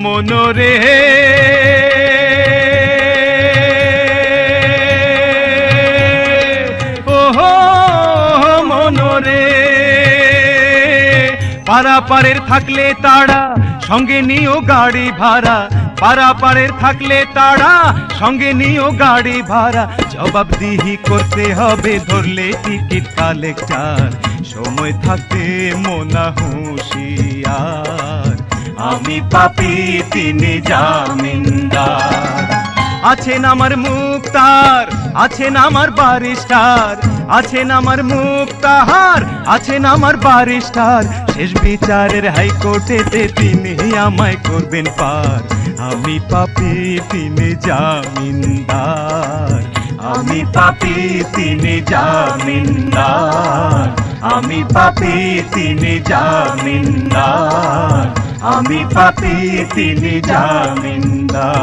মনরে ওহো মনরে পারাপারের থাকলে তাড়া সঙ্গে নিও গাড়ি ভাড়া, পারাপারের থাকলে তাড়া সঙ্গে নিও গাড়ি ভাড়া। জবাবদিহি করতে হবে ধরলে টিকিট কালেক্টর, সময় থাকতে মোনা হুঁশিয়ার। আমি পাপী তিনি জামিনদার। আছেন আমার মুক্তার, আছেন আমার বারিস্টার, আছেন আমার মুক্তার, আছেন আমার বারিস্টার। শেষ বিচারের হাইকোর্টেতে তিনি আমায় করবেন পার। আমি পাপী তিনি জামিনদার, আমি পাপী তিনি জামিনদার, আমি পাপী তিনি জামিনদার, আমি পাপী তিনি জামিনদার।